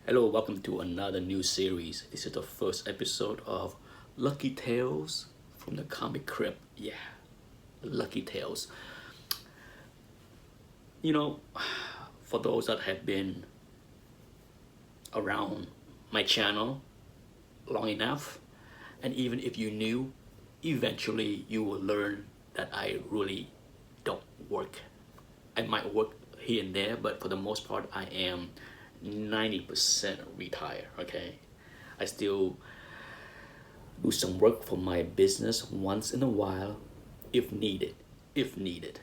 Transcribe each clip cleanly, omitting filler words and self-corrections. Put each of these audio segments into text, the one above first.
Hello, welcome to another new series. This is the first episode of Lucky Tales from the Comic Crypt. Yeah, Lucky Tales. You know, for those that have been around my channel long enough, and even if you knew, eventually you will learn that I really don't work. I might work here and there, but for the most part, I am 90% retired, okay? I still do some work for my business once in a while if needed, if needed.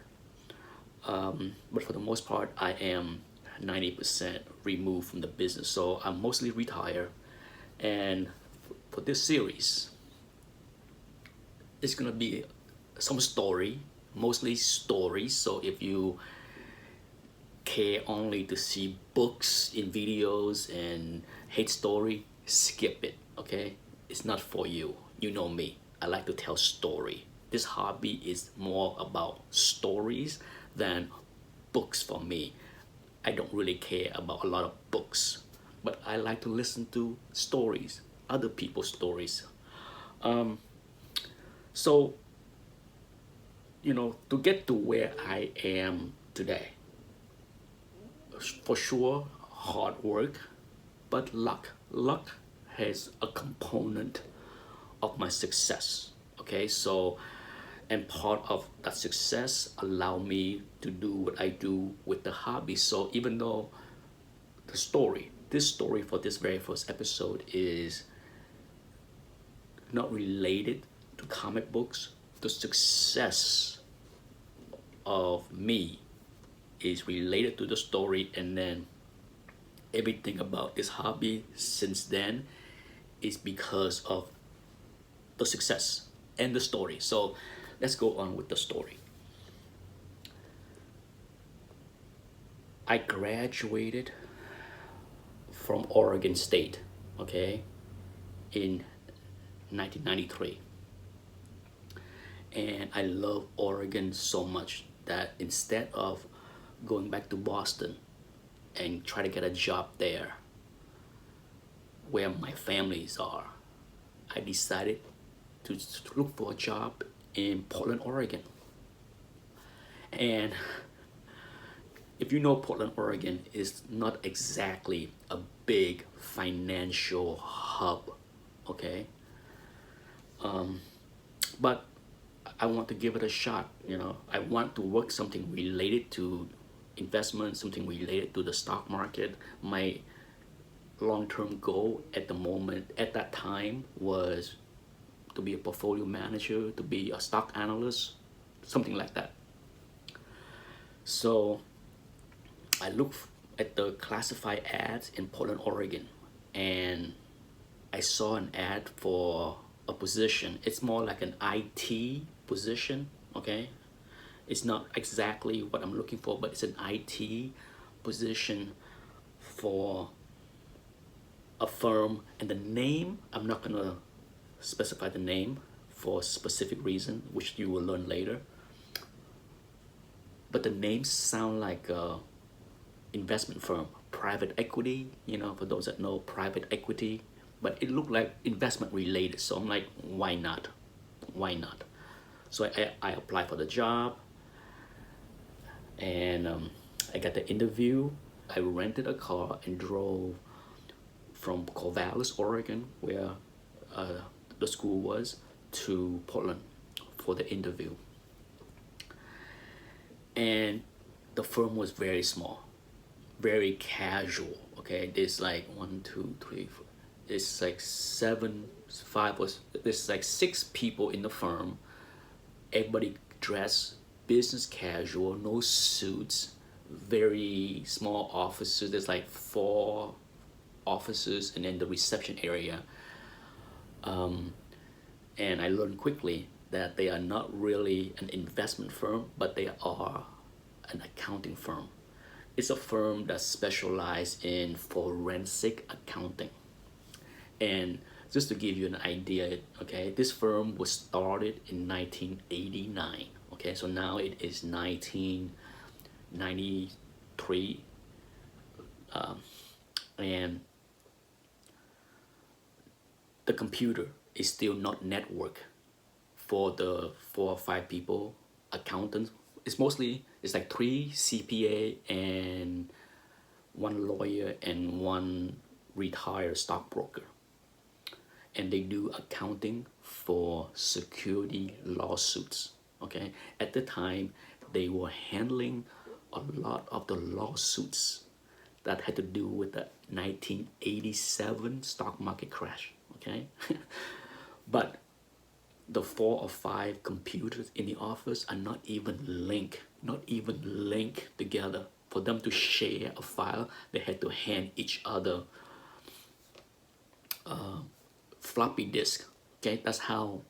But for the most part, I am 90% removed from the business. So I'm mostly retired. And for this series, it's gonna be some story, mostly stories. So if you care only to see books in videos and hate story, skip it, okay? It's not for you. You know me. I like to tell story. This hobby is more about stories than books for me. I don't really care about a lot of books, but I like to listen to stories, other people's stories. So, to get to where I am today, for sure, hard work, but luck. Luck has a component of my success. Okay, so and part of that success allow me to do what I do with the hobby. So even though this story for this very first episode is not related to comic books, the success of me is related to the story, and then everything about this hobby since then is because of the success and the story. So let's go on with the story. I graduated from Oregon State, okay, in 1993. And I love Oregon so much that instead of going back to Boston and try to get a job there where my families are, I decided to look for a job in Portland, Oregon. And if you know, Portland, Oregon is not exactly a big financial hub, okay? But I want to give it a shot, I want to work something related to investment, something related to the stock market. My long-term goal at the moment, at that time, was to be a portfolio manager, to be a stock analyst, something like that. So I looked at the classified ads in Portland, Oregon, and I saw an ad for a position. It's more like an IT position, okay? It's not exactly what I'm looking for, but it's an IT position for a firm. And the name, I'm not gonna specify the name for a specific reason, which you will learn later. But the names sound like a investment firm, private equity, for those that know private equity, but it looked like investment related. So I'm like, why not? Why not? So I applied for the job, and I got the interview. I rented a car and drove from Corvallis, Oregon, where the school was, to Portland for the interview. And the firm was very small, very casual. Okay, there's like one, two, three, four. It's like seven, five was. There's like six people in the firm. Everybody dressed business casual, no suits. Very small offices. There's like four offices, and then the reception area. And I learned quickly that they are not really an investment firm, but they are an accounting firm. It's a firm that specializes in forensic accounting. And just to give you an idea, okay, this firm was started in 1989. Okay, so now it is 1993, and the computer is still not network for the 4 or 5 people, accountants. It's like 3 CPA and 1 lawyer and 1 retired stockbroker, and they do accounting for security lawsuits. Okay, at the time they were handling a lot of the lawsuits that had to do with the 1987 stock market crash. Okay, but the 4 or 5 computers in the office are not even linked together. For them to share a file, they had to hand each other floppy disk. Okay, that's how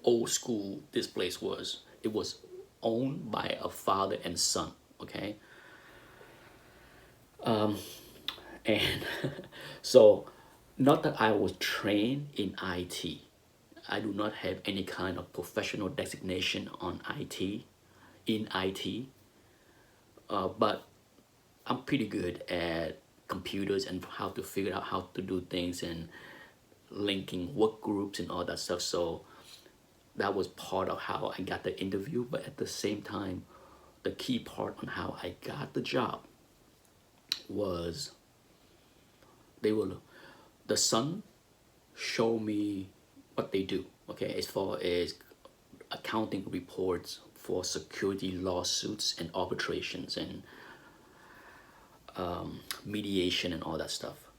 old school this place was. It was owned by a father and son. Okay, and so not that I was trained in IT. I do not have any kind of professional designation on IT, in IT, but I'm pretty good at computers and how to figure out how to do things and linking work groups and all that stuff. So that was part of how I got the interview. But at the same time, the key part on how I got the job was they will, the son show me what they do. Okay, as far as accounting reports for security lawsuits and arbitrations and mediation and all that stuff.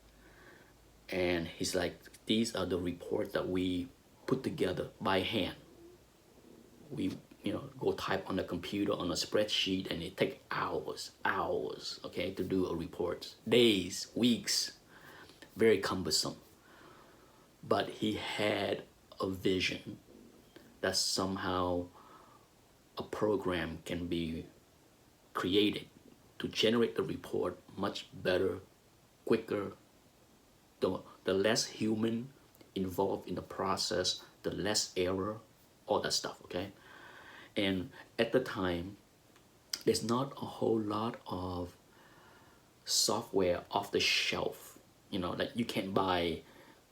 And he's like, these are the reports that we put together by hand. We, go type on the computer on a spreadsheet, and it take hours, okay, to do a report. Days, weeks, very cumbersome. But he had a vision that somehow a program can be created to generate the report much better, quicker. The less human involved in the process, the less error, all that stuff, okay? And at the time, there's not a whole lot of software off the shelf, like you can't buy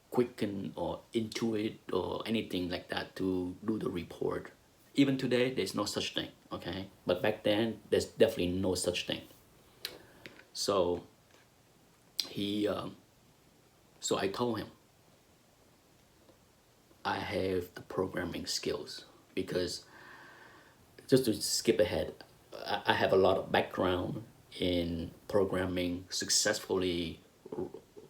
Quicken or Intuit or anything like that to do the report. Even today, there's no such thing, okay? But back then, there's definitely no such thing. So so I told him I have the programming skills, because just to skip ahead, I have a lot of background in programming, successfully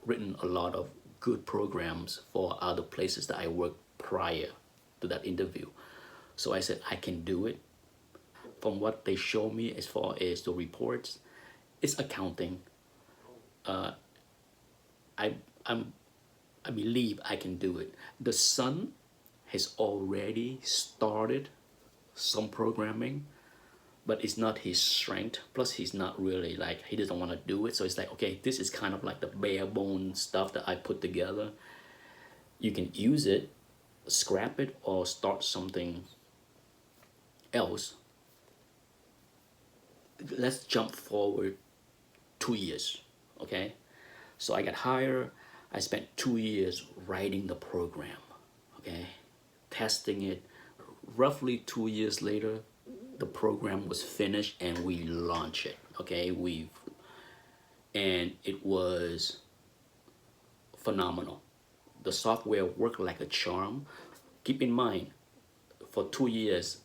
written a lot of good programs for other places that I worked prior to that interview. So I said, I can do it. From what they show me as far as the reports, it's accounting. I, I'm, I believe I can do it. The son has already started some programming, but it's not his strength. Plus, he's not really like, he doesn't want to do it. So it's like, okay, this is kind of like the bare bone stuff that I put together. You can use it, scrap it, or start something else. Let's jump forward 2 years, okay? So I got hired. I spent 2 years writing the program, okay? Testing it. Roughly 2 years later, the program was finished and we launched it, okay? And it was phenomenal. The software worked like a charm. Keep in mind, for 2 years,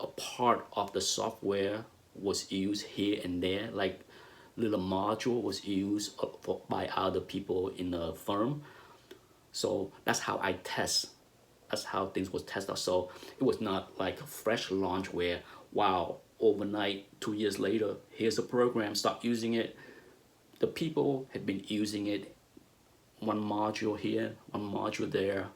a part of the software was used here and there, like little module was used by other people in the firm. So that's how I test. That's how things was tested. So it was not like a fresh launch where, wow, overnight, 2 years later, here's the program, start using it. The people had been using it, one module here, one module there.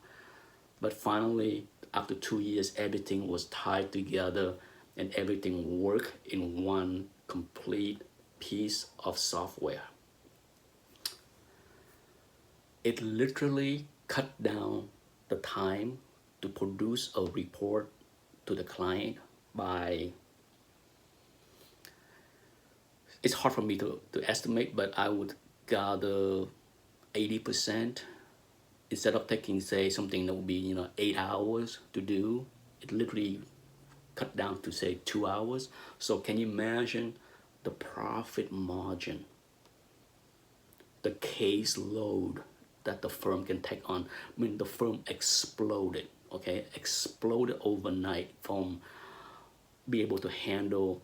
But finally, after 2 years, everything was tied together and everything worked in one complete piece of software. It literally cut down the time to produce a report to the client by, it's hard for me to estimate, but I would gather 80%, instead of taking, say, something that would be 8 hours to do, it literally cut down to, say, 2 hours. So can you imagine the profit margin, the case load that the firm can take on? I mean, the firm exploded, okay, exploded overnight from be able to handle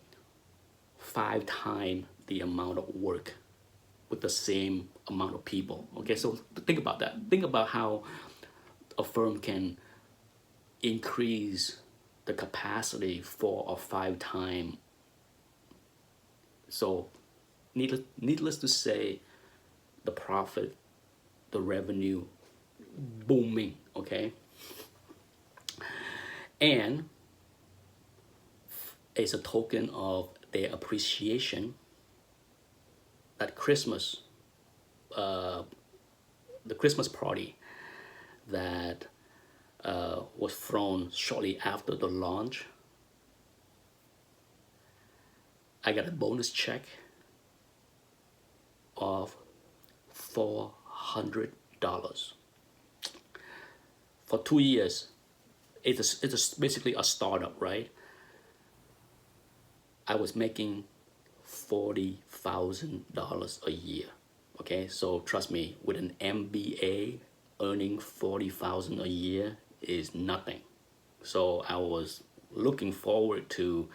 5 times the amount of work with the same amount of people. Okay, so think about that. Think about how a firm can increase the capacity 4 or 5 times. So needless to say, the profit, the revenue booming, okay? And as a token of their appreciation, that Christmas, the Christmas party that was thrown shortly after the launch, I got a bonus check of $400 for 2 years. It's basically a startup, right? I was making $40,000 a year. Okay, so trust me, with an MBA, earning $40,000 a year is nothing. So I was looking forward to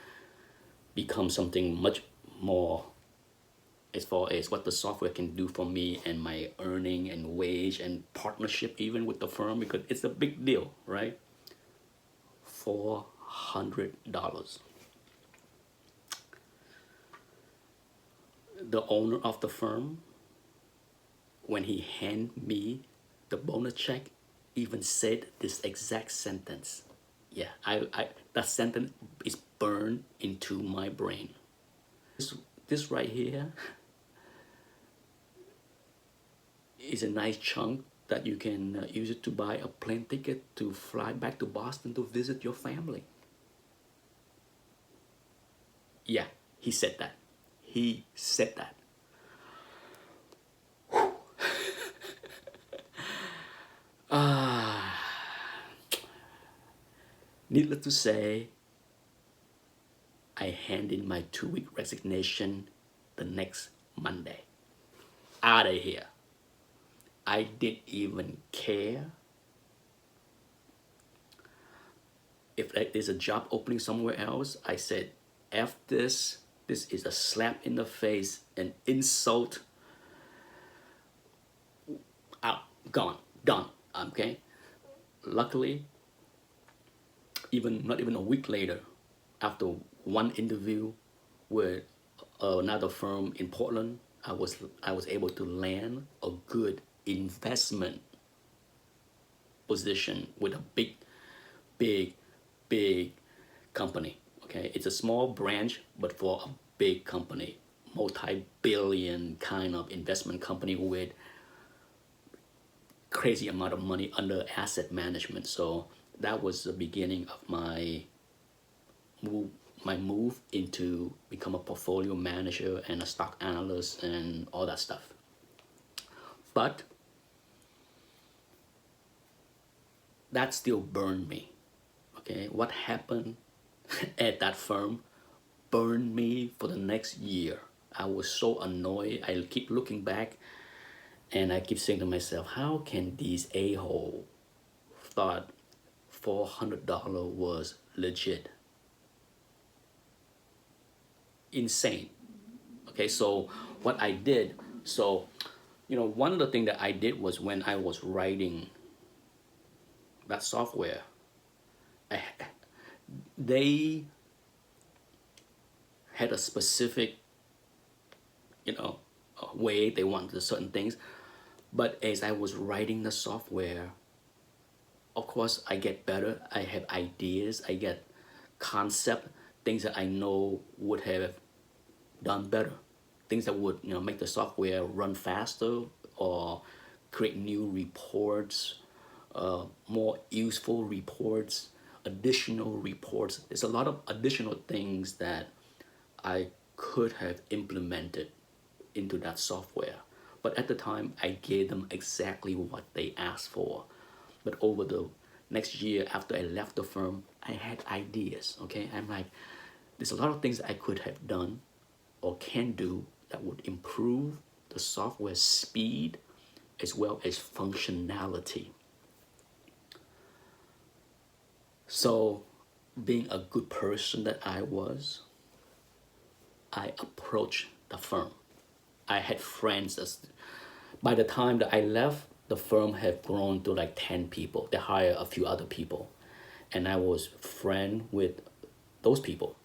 become something much more as far as what the software can do for me and my earning and wage and partnership even with the firm, because it's a big deal, right? $400. The owner of the firm, when he handed me the bonus check, even said this exact sentence. Yeah, that sentence is burned into my brain. This right here is a nice chunk that you can use it to buy a plane ticket to fly back to Boston to visit your family. Yeah, he said that. He said that. Needless to say, I hand in my 2-week resignation the next Monday. Out of here. I didn't even care if there's a job opening somewhere else. I said, F this. This is a slap in the face, an insult. Out, gone, done. Okay. Luckily, not even a week later, after one interview with another firm in Portland, I was able to land a good investment position with a big company. Okay, it's a small branch, but for a big company, multi-billion kind of investment company with crazy amount of money under asset management. So that was the beginning of my move into become a portfolio manager and a stock analyst and all that stuff. But that still burned me. Okay, what happened at that firm burned me for the next year. I was so annoyed. I keep looking back and I keep saying to myself, how can these a-hole thought $400 was legit? Insane. Okay, so what I did, one of the things that I did was when I was writing that software, they had a specific, way they wanted certain things. But as I was writing the software, of course, I get better. I have ideas. I get concept, things that I know would have done better, things that would make the software run faster or create new reports, more useful reports, additional reports. There's a lot of additional things that I could have implemented into that software, But at the time, I gave them exactly what they asked for. But over the next year after I left the firm, I had ideas, okay? I'm like, there's a lot of things I could have done or can do that would improve the software speed as well as functionality. So, being a good person that I was, I approached the firm. I had friends that by the time that I left, the firm had grown to like 10 people. They hired a few other people. And I was friend with those people.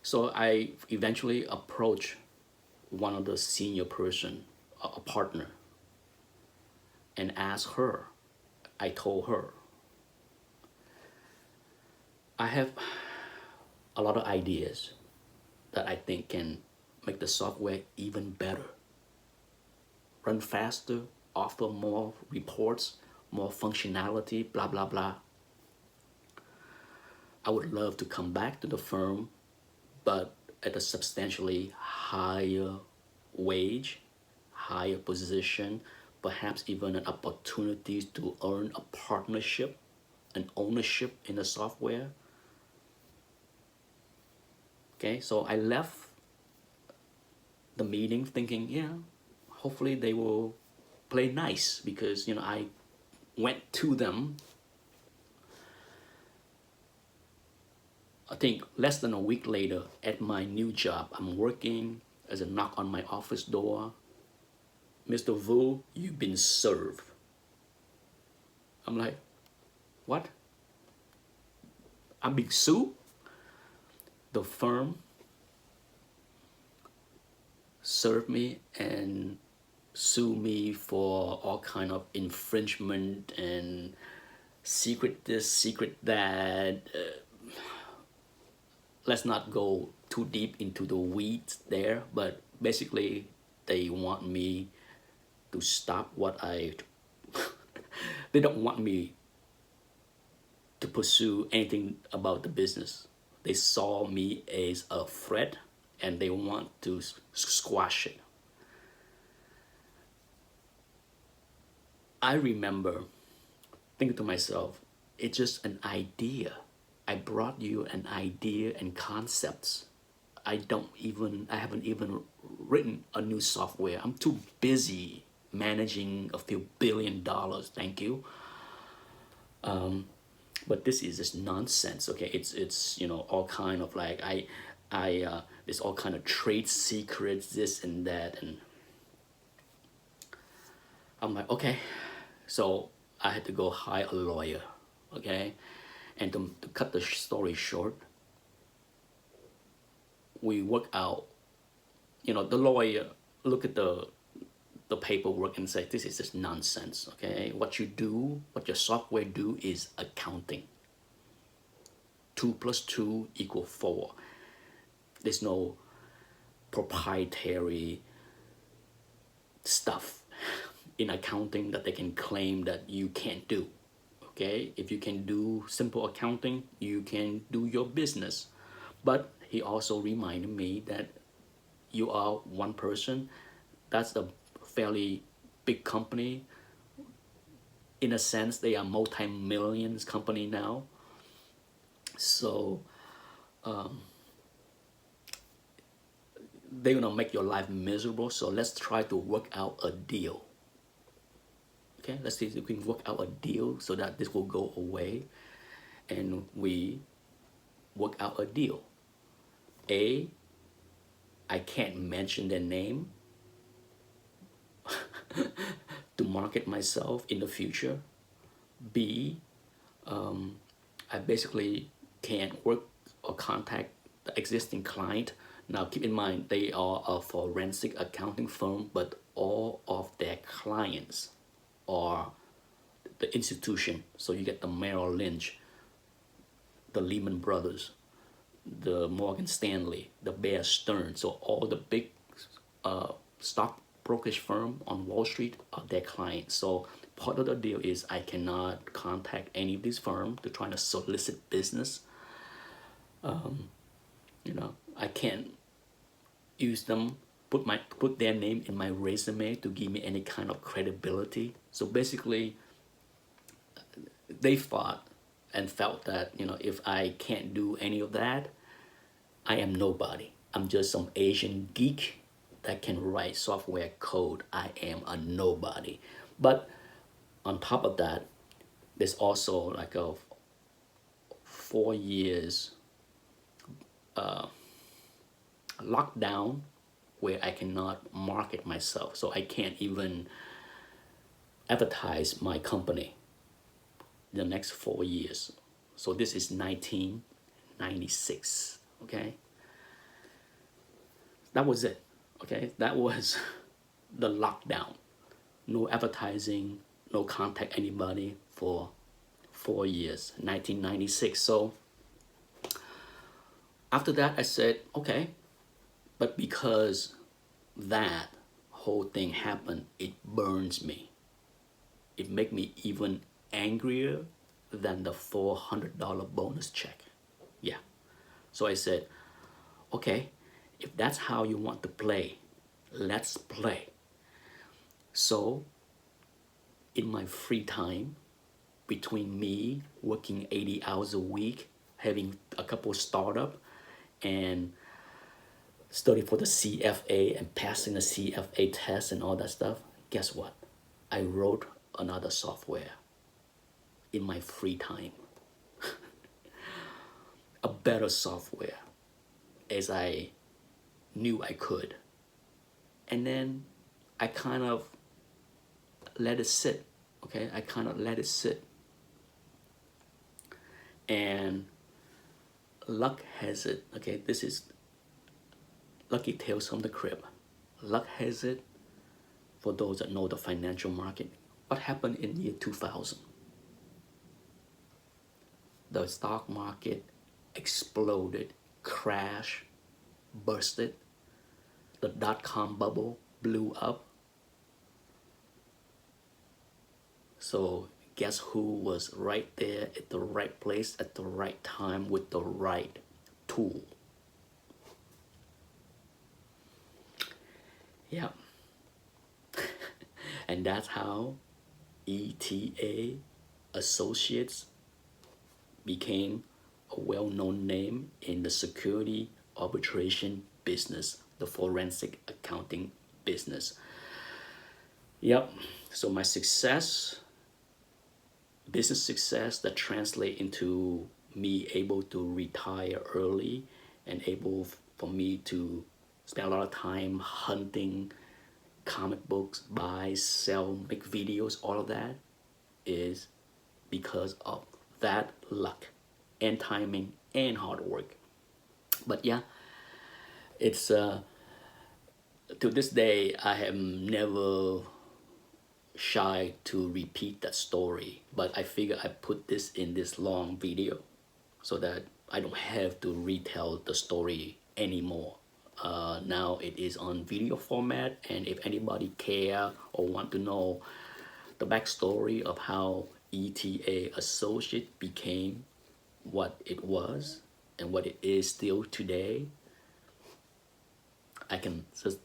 So I eventually approached one of the senior person, a partner, and asked her. I told her, I have a lot of ideas that I think can make the software even better, run faster, offer more reports, more functionality, blah, blah, blah. I would love to come back to the firm, but at a substantially higher wage, higher position, perhaps even an opportunity to earn a partnership, an ownership in the software. Okay, so I left the meeting thinking, yeah, hopefully they will play nice because, I went to them, I think less than a week later at my new job. I'm working as a knock on my office door. Mr. Vu, you've been served. I'm like, what? I'm being sued? The firm served me and sue me for all kind of infringement and secret this, secret that. Let's not go too deep into the weeds there, but basically they want me to stop what I they don't want me to pursue anything about the business. They saw me as a threat and they want to squash it. I remember thinking to myself, it's just an idea. I brought you an idea and concepts. I haven't even written a new software. I'm too busy managing a few $1 billion, thank you. But this is just nonsense, okay? It's all kind of like there's all kind of trade secrets, this and that, and I'm like, okay. So I had to go hire a lawyer, okay? And to cut the story short, we work out, the lawyer look at the paperwork and say, this is just nonsense, okay? What your software do is accounting. 2 + 2 = 4. There's no proprietary stuff in accounting that they can claim that you can't do. Okay, if you can do simple accounting, you can do your business. But he also reminded me that you are one person. That's a fairly big company. In a sense, they are multi-millions company now. So they're gonna make your life miserable. So let's try to work out a deal. Okay, let's see if we can work out a deal so that this will go away. And we work out a deal. I can't mention their name to market myself in the future. B, I basically can't work or contact the existing client. Now keep in mind, they are a forensic accounting firm, but all of their clients are the institution. So you get the Merrill Lynch, the Lehman Brothers, the Morgan Stanley, the Bear Stearns. So all the big stock brokerage firm on Wall Street are their clients. So part of the deal is I cannot contact any of these firms to try to solicit business. I can't use them put their name in my resume to give me any kind of credibility. So basically, they thought and felt that, you know, if I can't do any of that, I am nobody. I'm just some Asian geek that can write software code. I am a nobody. But on top of that, there's also like a 4 years lockdown where I cannot market myself. So I can't even advertise my company the next 4 years. So this is 1996, okay? That was it, okay? That was the lockdown. No advertising, no contact anybody for 4 years, 1996. So after that, I said, okay, but because that whole thing happened, it burns me. It makes me even angrier than the $400 bonus check. Yeah. So I said, okay, if that's how you want to play, let's play. So in my free time, between me working 80 hours a week, having a couple startup, and study for the CFA and passing the CFA test and all that stuff, guess what? I wrote another software in my free time. A better software, as I knew I could. And then I kind of let it sit, okay? I kind of let it sit. And luck has it, okay? This is Lucky Tales from the Crypt. Luck has it, for those that know the financial market, what happened in year 2000? The stock market exploded, crashed, bursted. The dot-com bubble blew up. So guess who was right there at the right place at the right time with the right tool? Yep. And that's how ETA Associates became a well-known name in the security arbitration business, the forensic accounting business. Yep. So my success, business success, that translate into me able to retire early and able for me to spend a lot of time hunting comic books, buy, sell, make videos, all of that is because of that luck and timing and hard work. But yeah, it's to this day I have never shy to repeat that story, but I figure I put this in this long video so that I don't have to retell the story anymore. Now it is on video format, and if anybody care or want to know the backstory of how ETA Associate became what it was and what it is still today, I can just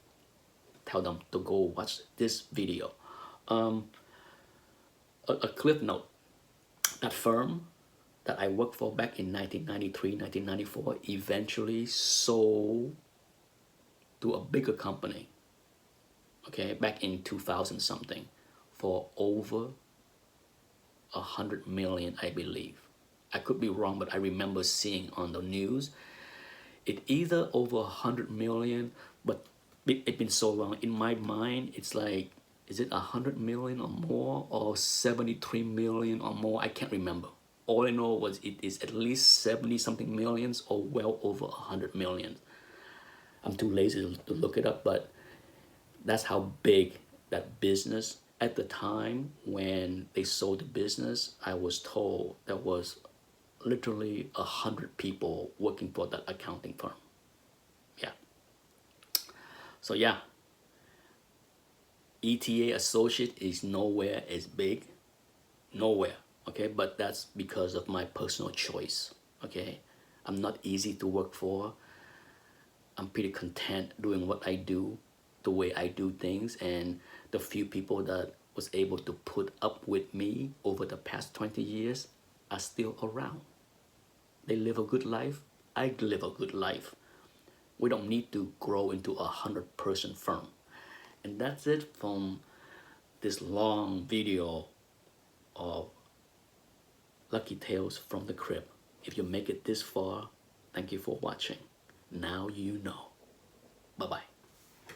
tell them to go watch this video. A cliff note, that firm that I worked for back in 1993, 1994 eventually sold to a bigger company, okay, back in 2000 something, for over 100 million, I believe. I could be wrong, but I remember seeing on the news it either over 100 million, but it's been so long. In my mind, it's like, is it 100 million or more, or 73 million or more? I can't remember. All I know was it is at least 70 something millions or well over 100 million. I'm too lazy to look it up, but that's how big that business. At the time when they sold the business, I was told there was literally 100 people working for that accounting firm. Yeah. So yeah, ETA Associate is nowhere as big, nowhere, okay? But that's because of my personal choice, okay? I'm not easy to work for. I'm pretty content doing what I do. the way I do things, and the few people that was able to put up with me over the past 20 years are still around. They live a good life. I live a good life. We don't need to grow into a 100-person firm. And that's it from this long video of Lucky Tales from the Crypt. If you make it this far, thank you for watching. Now you know. Bye-bye.